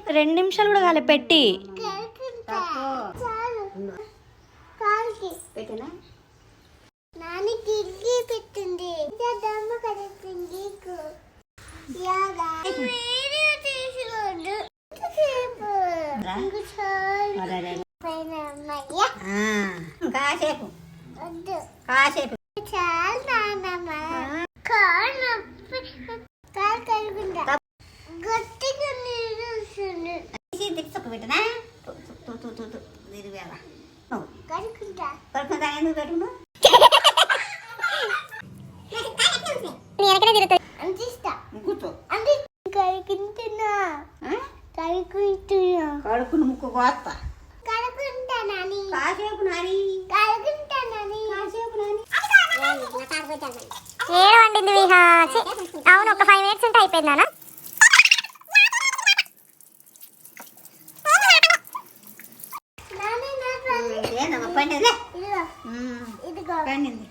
2 నిమిషాలు కూడా కాలే పెట్టి కాసేపు కాసేపు పెట్టనా ఎందుకు పెట్టుకున్నా కూర్చో కడుకుని ముక్కు కోస్తా కాసేపు నాని ఏడు వండింది విహా. అవును, ఒక 5 minutes ఉంటే అయిపోయిందానా? పండింది